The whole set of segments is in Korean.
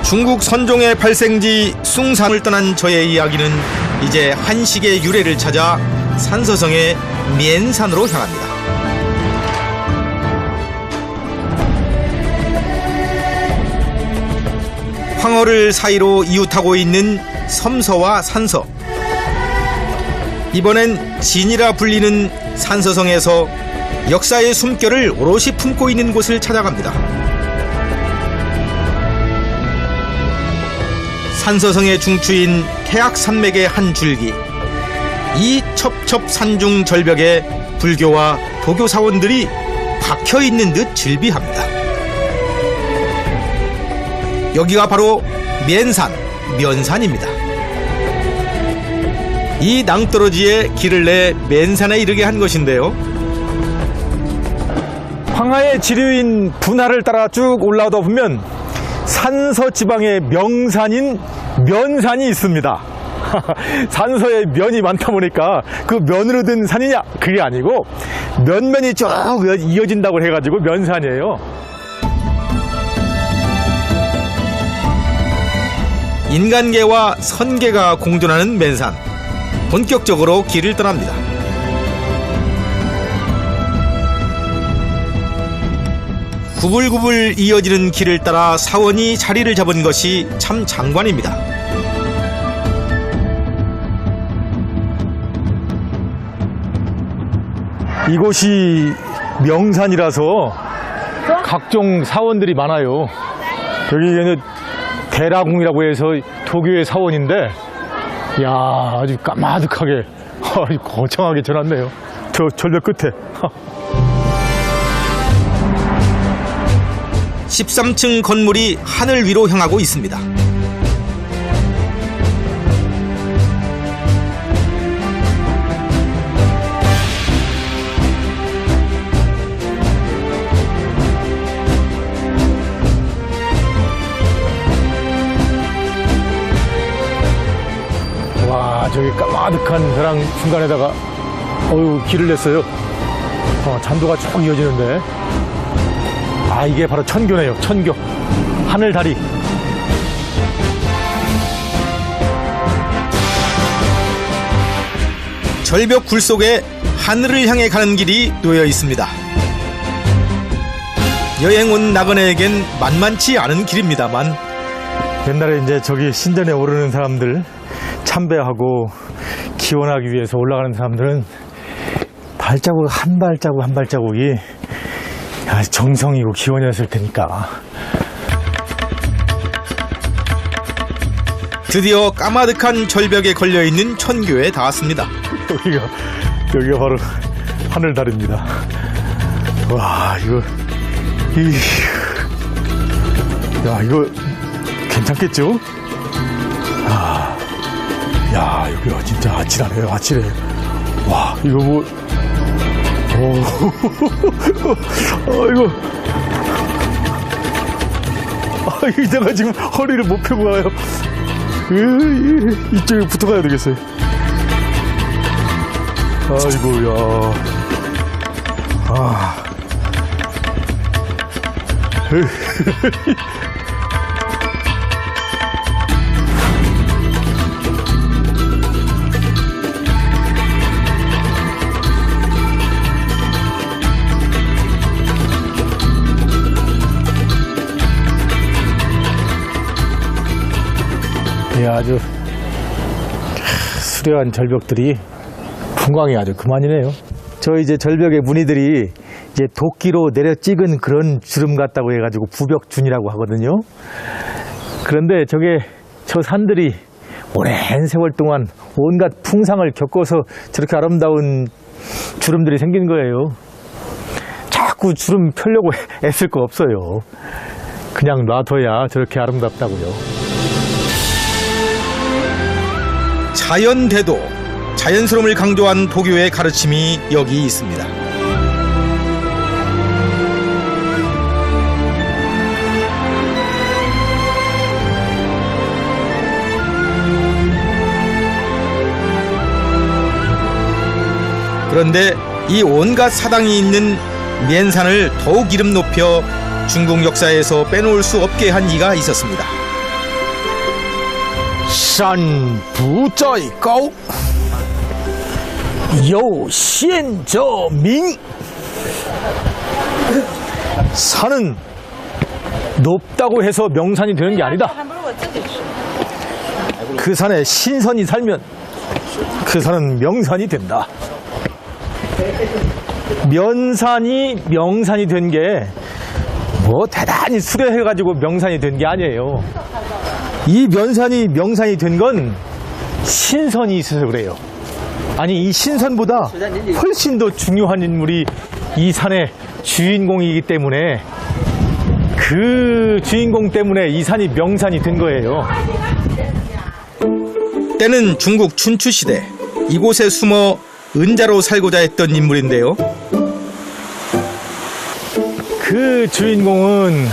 중국 선종의 발생지 숭산을 떠난 저의 이야기는 이제 한식의 유래를 찾아 산서성의 미엔산으로 향합니다. 황허를 사이로 이웃하고 있는 섬서와 산서. 이번엔 진이라 불리는 산서성에서 역사의 숨결을 오롯이 품고 있는 곳을 찾아갑니다. 산서성의 중추인 태악산맥의 한 줄기. 이 첩첩산중 절벽에 불교와 도교 사원들이 박혀있는 듯 즐비합니다. 여기가 바로 미엔산, 면산입니다. 이 낭떠러지에 길을 내 면산에 이르게 한 것인데요. 황하의 지류인 분하를 따라 쭉 올라오다 보면 산서 지방의 명산인 면산이 있습니다. 산서에 면이 많다 보니까 그 면으로 든 산이냐? 그게 아니고 면면이 쭉 이어진다고 해가지고 면산이에요. 인간계와 선계가 공존하는 면산. 본격적으로 길을 떠납니다. 구불구불 이어지는 길을 따라 사원이 자리를 잡은 것이 참 장관입니다. 이곳이 명산이라서 각종 사원들이 많아요. 여기는 대라궁이라고 해서 도교의 사원인데, 야, 아주 까마득하게 거창하게 전놨네요. 저 절벽 끝에. 13층 건물이 하늘 위로 향하고 있습니다. 와, 저기 까마득한 벼랑 중간에다가 길을 냈어요. 잔도가 쭉 이어지는데, 아, 이게 바로 천교네요. 천교. 하늘다리. 절벽 굴 속에 하늘을 향해 가는 길이 놓여 있습니다. 여행 온 나그네에겐 만만치 않은 길입니다만, 옛날에 이제 저기 신전에 오르는 사람들, 참배하고 기원하기 위해서 올라가는 사람들은 발자국 한 발자국 한 발자국이 정성이고 기원이었을 테니까. 드디어 까마득한 절벽에 걸려있는 천교에 닿았습니다. 여기가 바로 하늘다리입니다. 와, 이거 괜찮겠죠? 야, 여기가 진짜 아찔하네요. 아찔해. 와, 이거 뭐, 이거 내가 지금 허리를 못 펴고 가요. 이쪽에 붙어가야 되겠어요. 아이고야. 아주 수려한 절벽들이 풍광이 아주 그만이네요. 저 이제 절벽의 무늬들이 이제 도끼로 내려 찍은 그런 주름 같다고 해가지고 부벽준이라고 하거든요. 그런데 저 산들이 오랜 세월 동안 온갖 풍상을 겪어서 저렇게 아름다운 주름들이 생긴 거예요. 자꾸 주름 펴려고 애쓸 거 없어요. 그냥 놔둬야 저렇게 아름답다고요. 자연대도, 자연스러움을 강조한 도교의 가르침이 여기 있습니다. 그런데 이 온갖 사당이 있는 미엔산을 더욱 이름 높여 중국 역사에서 빼놓을 수 없게 한 이가 있었습니다. 山不在高，有仙则名。 산은 높다고 해서 명산이 되는 게 아니다. 그 산에 신선이 살면 그 산은 명산이 된다. 면산이 명산이 된 게 뭐 대단히 수려해가지고 명산이 된 게 아니에요. 이 면산이 명산이 된 건 신선이 있어서 그래요. 아니, 이 신선보다 훨씬 더 중요한 인물이 이 산의 주인공이기 때문에 그 주인공 때문에 이 산이 명산이 된 거예요. 때는 중국 춘추시대, 이곳에 숨어 은자로 살고자 했던 인물인데요. 그 주인공은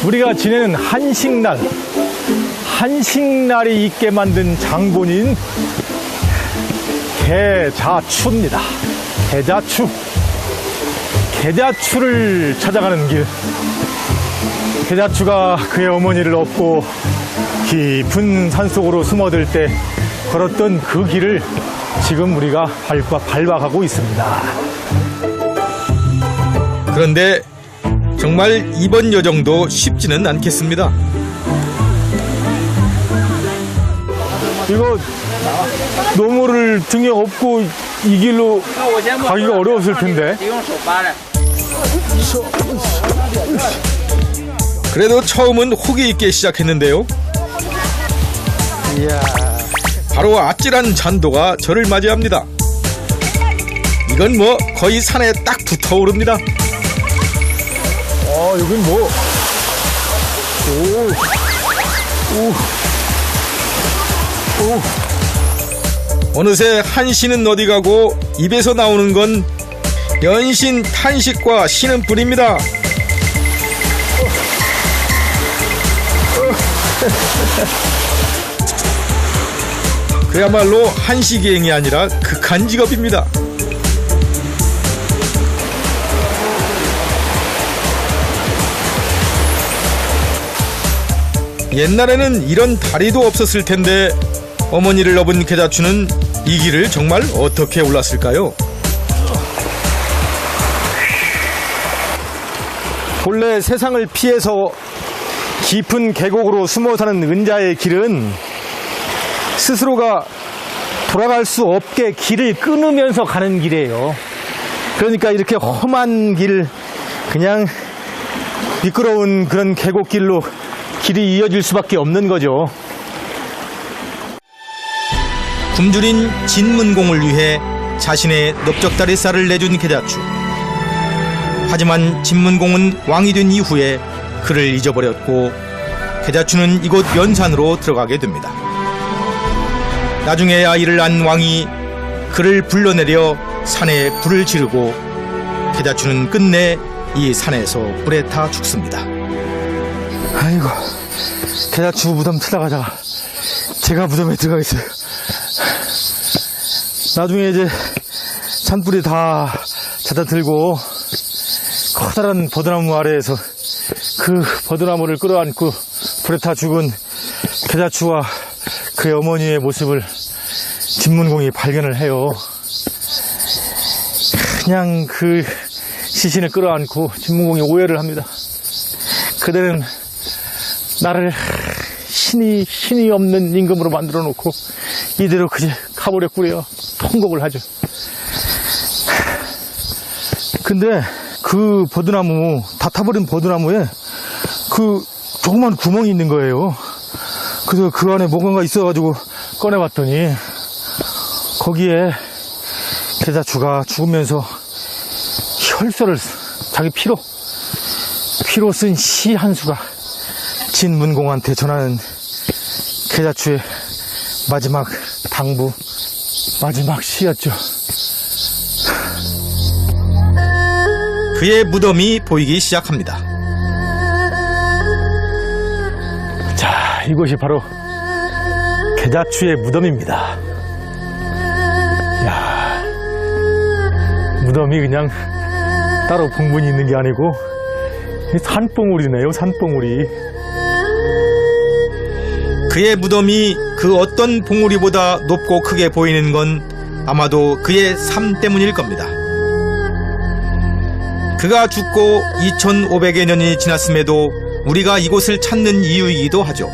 우리가 지내는 한식날이 있게 만든 장본인 계자추입니다. 계자추를 찾아가는 길. 계자추가 그의 어머니를 업고 깊은 산속으로 숨어들 때 걸었던 그 길을 지금 우리가 밟아가고 있습니다. 그런데 정말 이번 여정도 쉽지는 않겠습니다. 이거 노무를 등에 업고 이 길로 가기가 어려웠을 텐데. 그래도 처음은 호기 있게 시작했는데요. 이야. 바로 아찔한 잔도가 저를 맞이합니다. 이건 뭐 거의 산에 딱 붙어오릅니다. 여긴 뭐. 어느새 한시는 어디 가고 입에서 나오는 건 연신 탄식과 신음뿐입니다. 그야말로 한시기행이 아니라 극한 직업입니다. 옛날에는 이런 다리도 없었을 텐데 어머니를 업은 계자추는 이 길을 정말 어떻게 올랐을까요? 본래 세상을 피해서 깊은 계곡으로 숨어 사는 은자의 길은 스스로가 돌아갈 수 없게 길을 끊으면서 가는 길이에요. 그러니까 이렇게 험한 길, 그냥 미끄러운 그런 계곡길로 길이 이어질 수밖에 없는 거죠. 굶주린 진문공을 위해 자신의 넓적다리살을 내준 계자추. 하지만 진문공은 왕이 된 이후에 그를 잊어버렸고 계자추는 이곳 면산으로 들어가게 됩니다. 나중에 아이를 낳은 왕이 그를 불러내려 산에 불을 지르고 계자추는 끝내 이 산에서 불에 타 죽습니다. 아이고, 계자추 무덤 찾아가다가 제가 무덤에 들어가겠어요. 나중에 이제 산불이 다 잦아들고 커다란 버드나무 아래에서 그 버드나무를 끌어안고 불에 타 죽은 계자추와 그의 어머니의 모습을 진문공이 발견을 해요. 그냥 그 시신을 끌어안고 진문공이 오해를 합니다. 그대는 나를 신이 없는 임금으로 만들어 놓고 이대로 그제 가버렸구려 통곡을 하죠. 근데 그 버드나무, 다 타버린 버드나무에 그 조그만 구멍이 있는 거예요. 그래서 그 안에 뭔가 있어가지고 꺼내봤더니 거기에 계자추가 죽으면서 혈서를 자기 피로 쓴 시 한 수가 진문공한테 전하는 계자추의 마지막 당부, 마지막 시였죠. 그의 무덤이 보이기 시작합니다. 자, 이곳이 바로 계자추의 무덤입니다. 야, 무덤이 그냥 따로 봉분이 있는 게 아니고 산봉우리네요, 산봉우리. 그의 무덤이 그 어떤 봉우리보다 높고 크게 보이는 건 아마도 그의 삶 때문일 겁니다. 그가 죽고 2500여 년이 지났음에도 우리가 이곳을 찾는 이유이기도 하죠.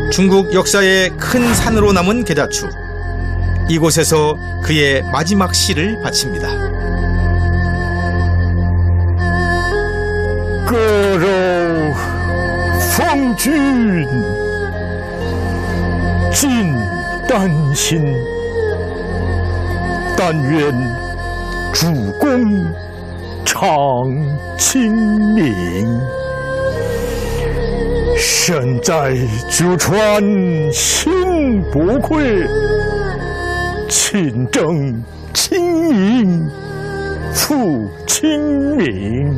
중국 역사의 큰 산으로 남은 계자추. 이곳에서 그의 마지막 시를 바칩니다. 거로 성진 진단신但愿主公常清明身在九川心不愧亲政亲民复亲民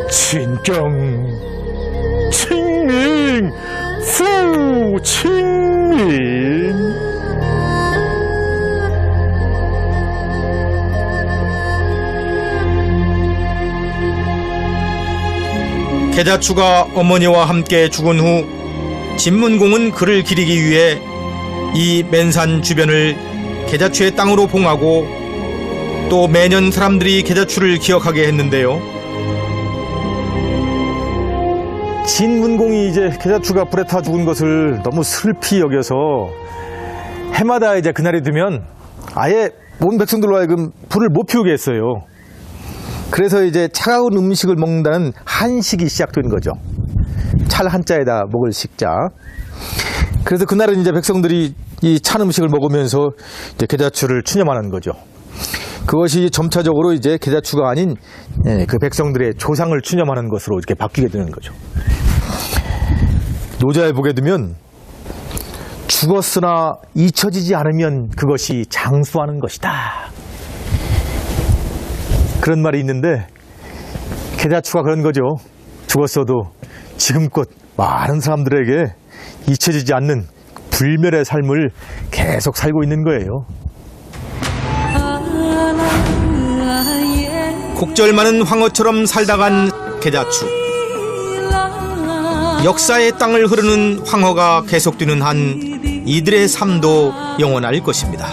亲政亲民复亲民계자추가 어머니와 함께 죽은 후 진문공은 그를 기리기 위해 이 맨산 주변을 계자추의 땅으로 봉하고 또 매년 사람들이 계자추를 기억하게 했는데요. 진문공이 이제 계자추가 불에 타 죽은 것을 너무 슬피 여겨서 해마다 이제 그날이 되면 아예 온 백성들로 하여금 불을 못 피우게 했어요. 그래서 이제 차가운 음식을 먹는다는 한식이 시작된 거죠. 찰 한자에다 먹을 식자. 그래서 그날은 이제 백성들이 이 찬 음식을 먹으면서 이제 계자추를 추념하는 거죠. 그것이 점차적으로 이제 계자추가 아닌 그 백성들의 조상을 추념하는 것으로 이렇게 바뀌게 되는 거죠. 노자에 보게 되면 죽었으나 잊혀지지 않으면 그것이 장수하는 것이다. 그런 말이 있는데 계자추가 그런 거죠. 죽었어도 지금껏 많은 사람들에게 잊혀지지 않는 불멸의 삶을 계속 살고 있는 거예요. 곡절 많은 황허처럼 살다 간 계자추. 역사의 땅을 흐르는 황허가 계속되는 한 이들의 삶도 영원할 것입니다.